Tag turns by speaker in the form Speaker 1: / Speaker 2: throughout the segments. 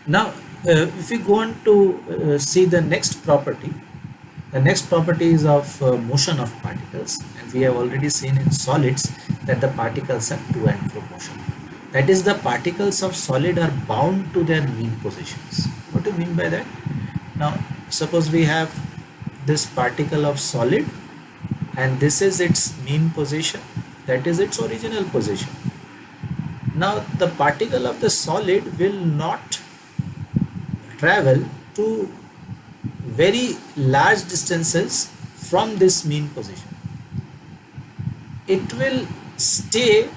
Speaker 1: Now, if we go on to see the next property, the next property is of motion of particles, and we have already seen in solids that the particles are to and fro motion. That is, the particles of solid are bound to their mean positions. What do you mean by that? Now, suppose we have this particle of solid, and this is its mean position, that is its original position. Now, the particle of the solid will not travel to very large distances from this mean position. It will stay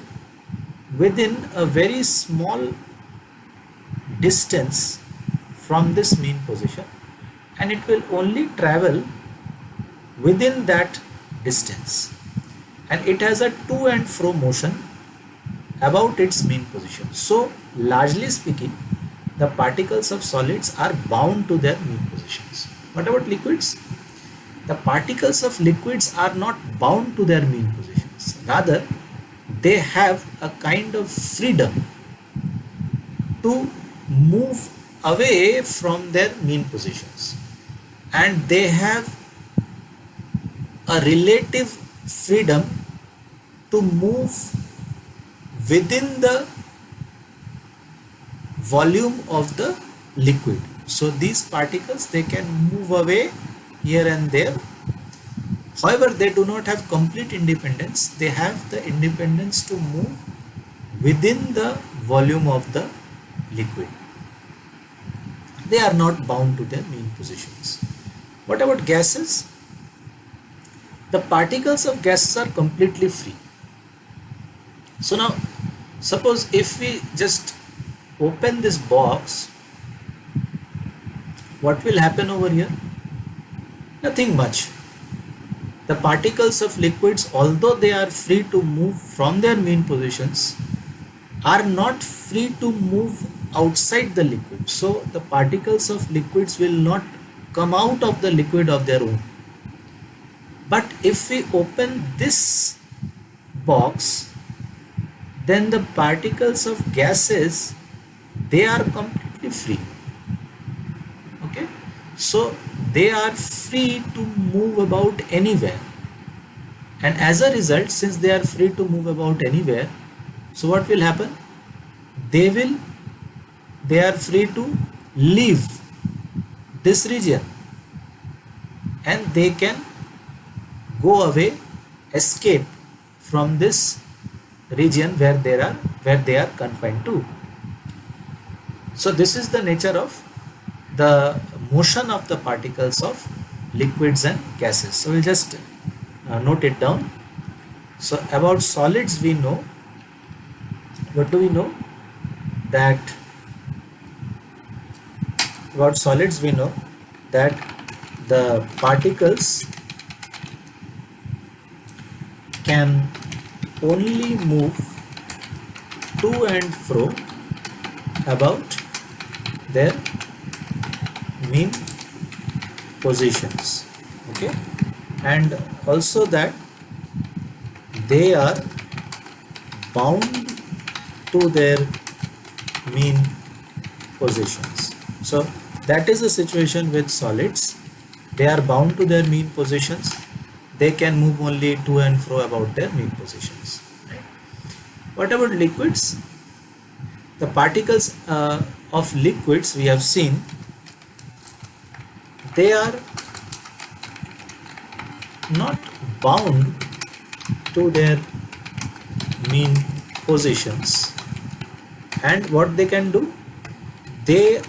Speaker 1: within a very small distance from this mean position, and it will only travel within that distance, and it has a to and fro motion about its mean position. So largely speaking, the particles of solids are bound to their mean positions. What about liquids? The particles of liquids are not bound to their mean positions. Rather, they have a kind of freedom to move away from their mean positions, and they have a relative freedom to move within the volume of the liquid. So these particles, they can move away here and there. However, they do not have complete independence. They have the independence to move within the volume of the liquid. They are not bound to their mean positions. What about gases? The particles of gases are completely free. So now, suppose if we just open this box, what will happen over here? Nothing much. The particles of liquids, although they are free to move from their mean positions, are not free to move outside the liquid. So the particles of liquids will not come out of the liquid of their own. But if we open this box, then the particles of gases, they are completely free. Okay, so they are free to move about anywhere, and as a result, since they are free to move about anywhere, so what will happen? They are free to leave this region, and they can go away, escape from this region where they are confined to. So this is the nature of the motion of the particles of liquids and gases. So we'll just note it down. So about solids we know, what do we know? That about solids we know that the particles can only move to and fro about their mean positions. Okay, and also that they are bound to their mean positions. So that is the situation with solids. They are bound to their mean positions. They can move only to and fro about their mean positions. Right? What about liquids? The particles of liquids we have seen, they are not bound to their mean positions, and what they can do, they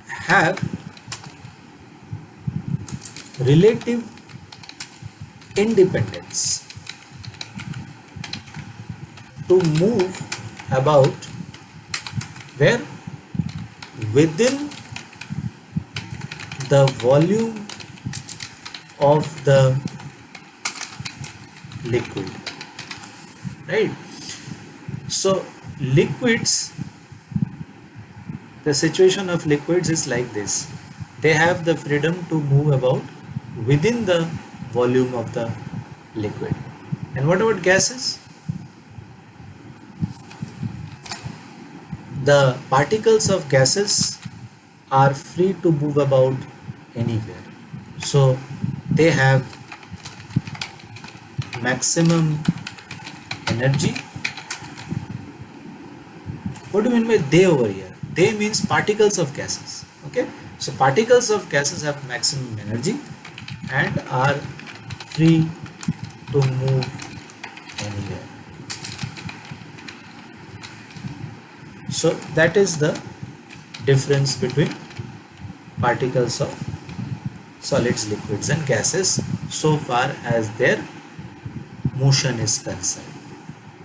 Speaker 1: have relative independence to move about where within the volume of the liquid, right? So liquids, the situation of liquids is like this. They have the freedom to move about within the volume of the liquid. And what about gases? The particles of gases are free to move about anywhere. So they have maximum energy. What do you mean by they over here? They means particles of gases. Okay. So particles of gases have maximum energy and are free to move anywhere. So that is the difference between particles of solids, liquids and gases so far as their motion is concerned.